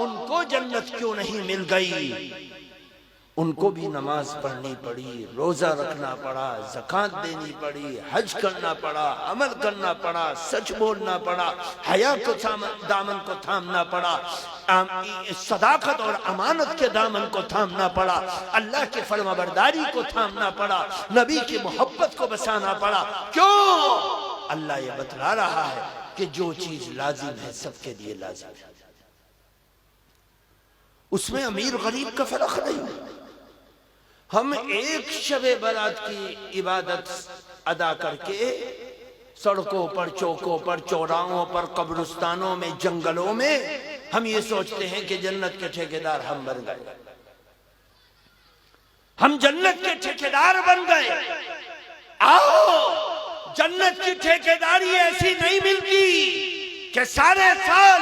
उनको जन्नत क्यों नहीं मिल गई? उनको भी नमाज पढ़नी पड़ी, रोजा रखना पड़ा, ज़कात देनी पड़ी, हज करना पड़ा, अमल करना पड़ा, सच बोलना पड़ा, हया को दामन को थामना पड़ा, सदाकत और अमानत के दामन को थामना पड़ा, अल्लाह की फरमाबरदारी को थामना पड़ा, नबी की मोहब्बत को बसाना पड़ा। क्यों? अल्लाह ये बतला रहा है कि जो चीज लाजिम है सबके लिए लाजिम है, उसमें अमीर गरीब का फर्क नहीं। हम एक शबे बारात की इबादत अदा करके सड़कों पर, चौकों पर, चौराहों पर, कब्रिस्तानों में, जंगलों में हम ये सोचते हैं कि जन्नत के ठेकेदार हम बन गए, हम जन्नत के ठेकेदार बन गए। आओ, जन्नत की ठेकेदारी ऐसी नहीं मिलती कि सारे साल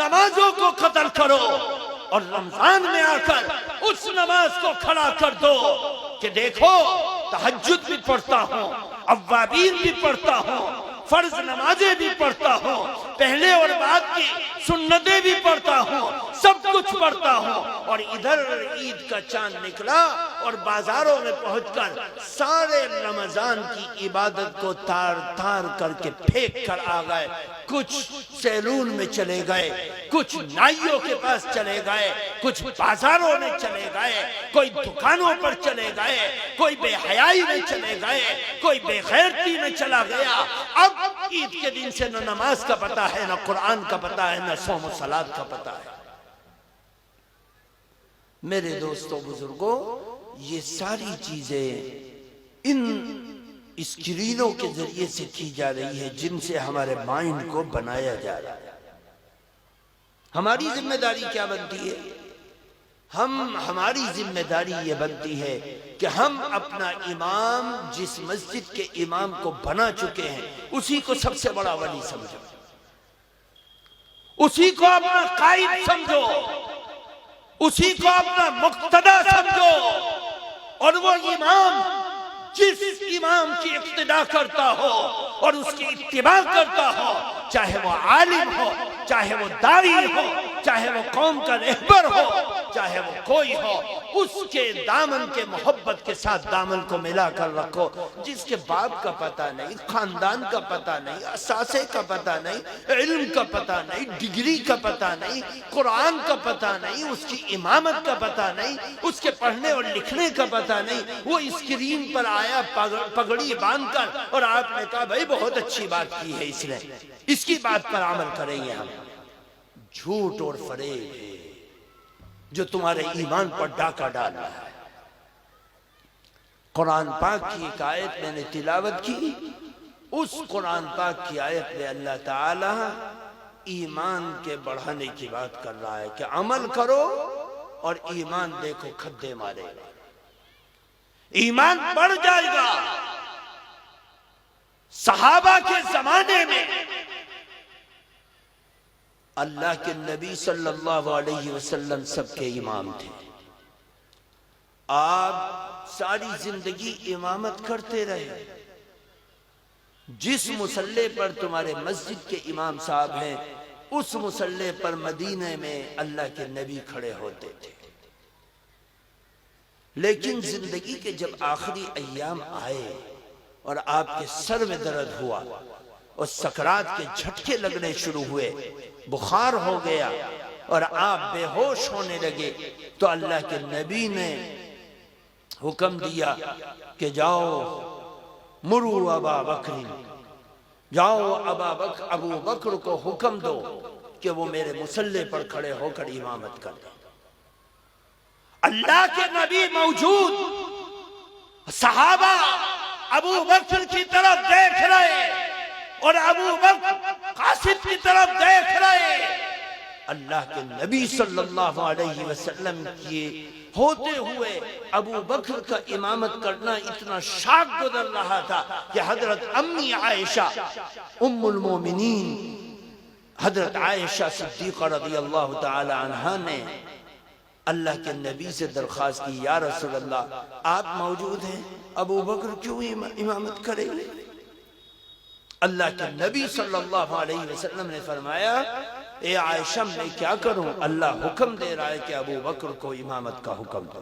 नमाजों को कत्ल करो और रमजान में आकर उस नमाज को खड़ा कर दो कि देखो तहज्जुद भी पढ़ता हूँ, अव्वाबीन भी पढ़ता हूँ, फर्ज नमाजें भी पढ़ता हूँ, पहले और बाद की सुन्नतें भी पढ़ता हूँ, सब कुछ पढ़ता हूँ। और इधर ईद का चांद निकला और बाजारों में पहुंचकर सारे रमजान की इबादत को तार तार करके फेंक कर आ गए। कुछ सैलून में चले गए, कुछ नाइयों के पास चले गए, कुछ बाजारों में चले गए, कोई दुकानों पर चले गए, कोई बेहयाई में चले गए, कोई बेगैरती में चला गया। अब ईद के दिन से न नमाज का पता है, न कुरान का पता है, न सौम व सलात का पता है। मेरे दोस्तों बुजुर्गों, ये सारी चीजें इन स्क्रीनों के जरिए से की जा रही है जिनसे हमारे माइंड को बनाया जा रहा है। हमारी जिम्मेदारी क्या बनती है? हमारी जिम्मेदारी ये बनती है कि हम अपना इमाम, जिस मस्जिद के इमाम को बना चुके हैं, उसी को सबसे बड़ा वली समझो, उसी को अपना कायद समझो, उसी को अपना मुक्तदा समझो। और वो इमाम जिस इमाम की इक्तिदा करता हो और उसकी इत्तिबा करता हो, चाहे वो आलिम हो, चाहे वो दाई हो, चाहे वो कौम का रहबर हो, चाहे वो कोई हो, उसके दामन के मोहब्बत के साथ दामन को मिला कर रखो। जिसके बाप का पता नहीं, खानदान का पता नहीं, असासे का पता नहीं, इल्म का पता नहीं, डिग्री का पता नहीं, कुरान का पता नहीं, उसकी इमामत का पता नहीं, उसके पढ़ने और लिखने का पता नहीं, वो स्क्रीन पर आया पगड़ी बांधकर और आपने कहा भाई बहुत अच्छी बात की है इसने, इसकी बात पर अमल करेंगे हम। झूठ और फरेब है जो तुम्हारे ईमान पर डाका डाल रहा है। कुरान पाक की एक आयत मैंने तिलावत की, उस कुरान पाक की आयत में अल्लाह ताला ईमान के बढ़ाने की बात कर रहा है कि अमल करो और ईमान देखो खद्दे मारेगा, ईमान बढ़ जाएगा। सहाबा के जमाने में अल्लाह के नबी सल्लल्लाहु अलैहि वसल्लम सबके इमाम थे। आप सारी जिंदगी इमामत करते रहे। जिस मुसल्ले पर तुम्हारे मस्जिद के इमाम साहब हैं, उस मुसल्ले पर मदीने में अल्लाह के नबी खड़े होते थे। लेकिन जिंदगी के जब आखिरी अय्याम आए और आपके सर में दर्द हुआ और सकरात के झटके लगने शुरू हुए, बुखार हो गया और आप बेहोश होने लगे, तो अल्लाह के नबी ने हुक्म दिया कि जाओ मुरू अबा बकर, जाओ अबू बकर को हुक्म दो कि वो मेरे मुसल्ले पर खड़े होकर इमामत कर दे। अल्लाह के नबी मौजूद, सहाबा अबू बकर की तरफ देख रहे और अबू बकर कासिद की तरफ देख रहे। अल्लाह के नबी सल्लल्लाहु अलैहि वसल्लम के होते हुए अबू बकर का इमामत करना इतना शाक गुजर रहा था कि हजरत अम्मी आयशा उम्मुल मोमिनीन हजरत आयशा सिद्दीक़ा रज़ियल्लाहु ताला अन्हा ने अल्लाह के नबी से दरख्वास्त की, या रसूल अल्लाह आप मौजूद हैं, अबू बकर क्यों इमामत करेंगे? अल्लाह के नबी सल्लल्लाहु अलैहि वसल्लम ने फरमाया, ए आयशा मैं क्या करूं, अल्लाह हुक्म दे रहा है कि अबू बकर को इमामत का हुक्म दो।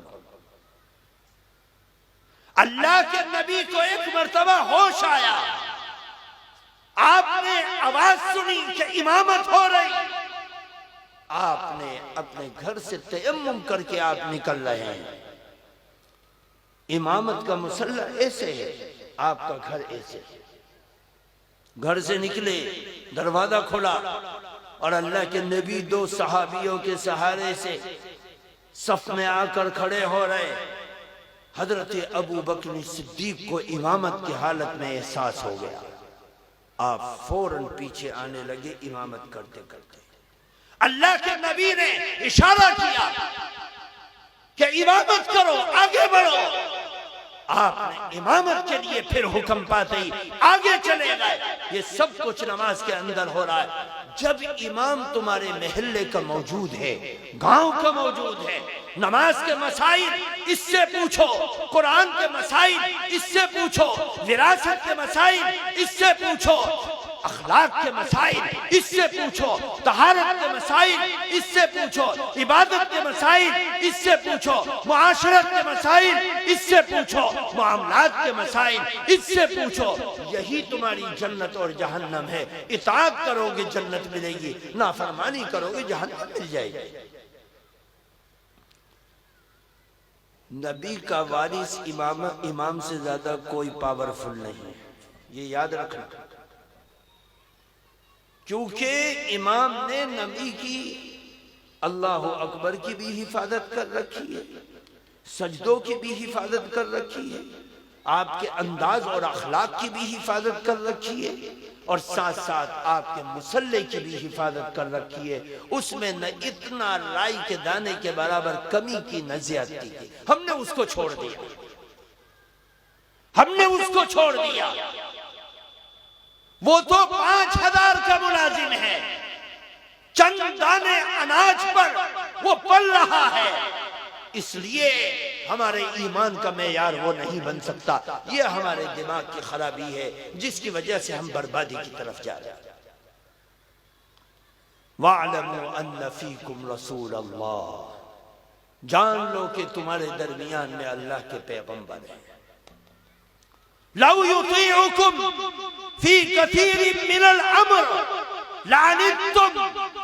अल्लाह के नबी को एक मर्तबा होश आया, आपने आवाज सुनी कि इमामत हो रही, आपने अपने घर से तयम्मुम करके आप निकल रहे हैं। इमामत का मुसल्ला ऐसे है, आपका घर ऐसे है। घर से निकले, दरवाजा खोला और अल्लाह के नबी दो सहाबियों के सहारे से सफ में आकर खड़े हो रहे। हजरत अबू बकर सिद्दीक को इमामत की हालत में एहसास हो गया। आप फौरन पीछे आने लगे इमामत करते करते। अल्लाह के नबी ने इशारा किया कि इमामत करो, आगे बढ़ो। आपने इमामत के लिए फिर हुक्म पाते ही आगे चले गए। ये सब कुछ नमाज के अंदर हो रहा है। जब इमाम तुम्हारे महल्ले का मौजूद है, गांव का मौजूद है, नमाज के मसाइल इससे पूछो, कुरान के मसाइल इससे पूछो, विरासत के मसाइल इससे पूछो, अखलाक के मसाइल इससे पूछो, तहारत के मसाइल इससे पूछो, इबादत के मसाइल इससे पूछो, मुआशरत के मसाइल इससे पूछो, मामलात के मसाइल इससे पूछो। यही तुम्हारी जन्नत और जहन्नम है। इताअत करोगे जन्नत मिलेगी, नाफरमानी करोगे जहन्नम मिल जाएगी। नबी का वारिस इमाम से ज्यादा कोई पावरफुल नहीं है, ये याद रखना। क्योंकि इमाम ने नबी की अल्लाह अकबर की भी हिफाजत कर रखी है, सजदों की भी हिफाजत कर रखी है, आपके अंदाज और अखलाक की भी हिफाजत कर रखी है, और साथ साथ आपके मुसल्ले की भी हिफाजत कर रखी है। उसमें न इतना राई के दाने के बराबर कमी की न ज्यादती की। हमने उसको छोड़ दिया, हमने उसको छोड़ दिया। वो तो 5000 का मुलाजिम है, चंद दाने अनाज पर वो पल रहा है, इसलिए हमारे ईमान का मेयार वो नहीं बन सकता। ये हमारे दिमाग की खराबी है जिसकी वजह से हम बर्बादी की तरफ जा रहे हैं। वअलमू अन्ना फीकुम रसूल अल्लाह, जान लो कि तुम्हारे दरमियान में अल्लाह के पैगंबर हैं। लौ युतीउकुम फी कसीरिन मिनल अम्र लअनित्तुम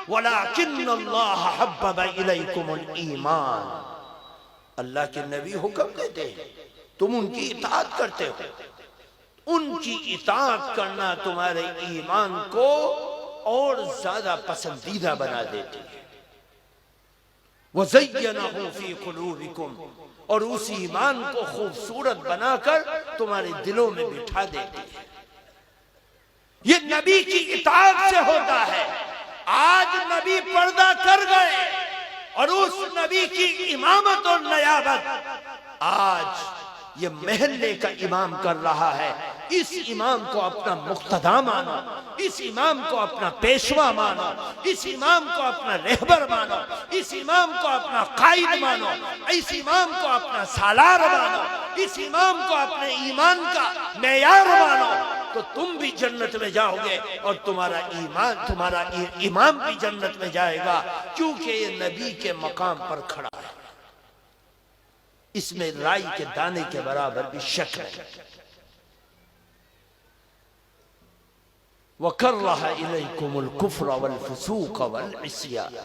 वलाकिन्नल्लाह हब्बबा इलैकुमुल ईमान। अल्लाह के नबी हुक्म देते हैं, तुम उनकी इताअत करते हो। उनकी इताअत करना तुम्हारे ईमान को और ज्यादा पसंदीदा बना देती है। वज़य्यनहु फी क़ुलूबिकुम, और उस ईमान को खूबसूरत बनाकर तुम्हारे दिलों में बिठा देती है। ये नबी की इताअत से होता है। आज नबी पर्दा कर गए और उस नबी की इमामत और नयाबत आज ये महल्ले का इमाम कर रहा है। इस इमाम को अपना मुक्तदा मानो, इस इमाम को अपना पेशवा मानो, इस इमाम को अपना रहबर मानो, इस इमाम को अपना कायद मानो, इस इमाम को अपना सालार मानो, इस इमाम को अपने ईमान का मेयार मानो, तो तुम भी जन्नत में जाओगे और तुम्हारा इमाम भी जन्नत में जाएगा। क्योंकि ये नबी के मकाम पर खड़ा है, इसमें राई के दाने के बराबर भी शक है। वकर्रह इलैकुमुल कुफ्र वल फुसूक वल इस्यान,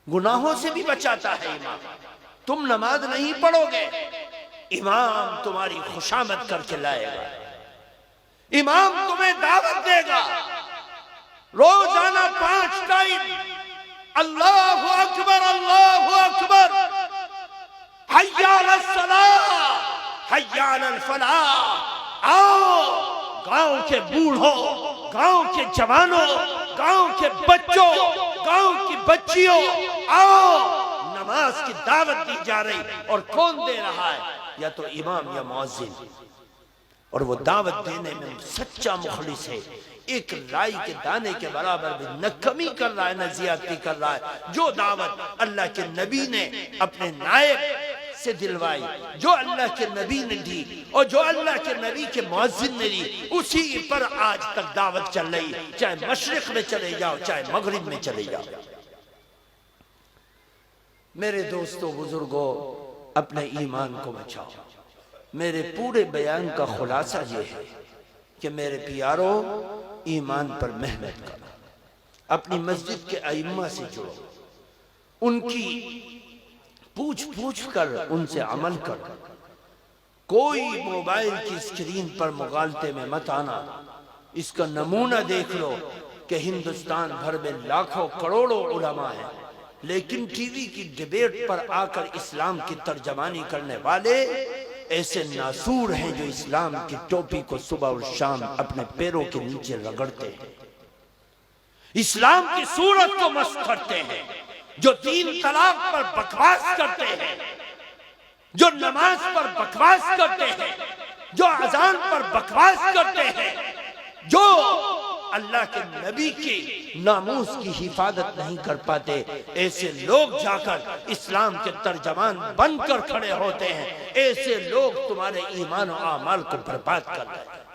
गुनाहों से भी बचाता है इमाम। तुम नमाज नहीं पढ़ोगे, इमाम तुम्हारी खुशामद करके लाएगा, इमाम तुम्हें दावत देगा। रोजाना 5 टाइम अल्लाहु अकबर, अल्लाहु अकबर, हय्या अलस सलाह, हय्या अलल फलाह। आओ गांव के बूढ़ों, गांव के जवानों, गांव के बच्चों, गांव की बच्चियों, आओ, नमाज की दावत दी जा रही। और कौन दे रहा है? या तो इमाम या मुअज्जिन। और वो दावत देने में सच्चा मुखलिस है, एक राई के दाने के बराबर भी न कमी कर रहा है न ज्यादती कर रहा है। जो दावत अल्लाह के नबी ने अपने नायब से दिलवाई, जो अल्लाह के नबी ने दी और जो अल्लाह के नबी के मुअज्जिन ने दी, उसी पर आज तक दावत चल रही। चाहे मशरिक में चले जाओ, चाहे मगरिब में चले जाओ। मेरे दोस्तों बुजुर्गों, अपने ईमान को बचाओ। मेरे पूरे बयान का खुलासा ये है कि मेरे प्यारो, ईमान पर मेहनत करो, अपनी मस्जिद के अइम्मा से जुड़ो, उनकी पूछ पूछ कर उनसे अमल करो। कोई मोबाइल की स्क्रीन पर मुगालते में मत आना। इसका नमूना देख लो कि हिंदुस्तान भर में लाखों करोड़ों उलमा हैं, लेकिन टीवी की डिबेट पर आकर इस्लाम की तर्जमानी करने वाले ऐसे नासूर हैं जो इस्लाम की टोपी को सुबह और शाम अपने पैरों के नीचे रगड़ते हैं, इस्लाम की सूरत को मस्त करते हैं, जो 3 तलाक पर बकवास करते हैं, जो नमाज पर बकवास करते हैं, जो अजान पर बकवास करते हैं, जो अल्लाह के नबी की नामूस की हिफाजत नहीं कर पाते, ऐसे लोग जाकर इस्लाम के तर्जमान बनकर खड़े होते हैं। ऐसे लोग तुम्हारे ईमान और आमाल को बर्बाद कर रहे हैं।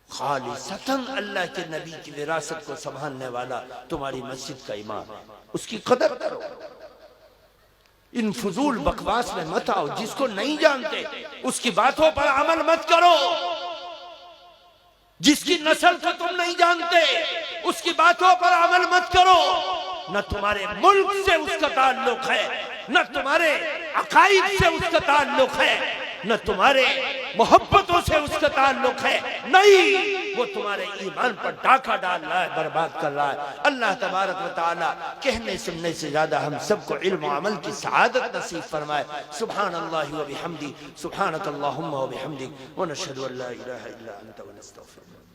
खालिसतन अल्लाह के नबी की विरासत को संभालने वाला तुम्हारी मस्जिद का इमाम है, उसकी कदर करो। इन फजूल बकवास में मत आओ। जिसको नहीं जानते उसकी बातों पर अमल मत करो। जिसकी नस्ल को तुम नहीं जानते उसकी बातों पर अमल मत करो। न तुम्हारे मुल्क से उसका ताल्लुक है, न तुम्हारे अकाईद से उसका ताल्लुक है, न तुम्हारे मोहब्बतों से उसका ताल्लुक है। नहीं, वो तुम्हारे ईमान पर डाका डाल रहा है, बर्बाद कर रहा है। अल्लाह तबारक व तआला कहने सुनने से ज्यादा हम सबको इल्म और अमल की सआदत नसीब फरमाए। सुभान अल्लाह व बिहम्दी, सुभानक अल्लाहुम्मा व बिहम्दिक, व नशहदु अल्ला इलाहा इल्ला अंत व नस्तगफिरुक।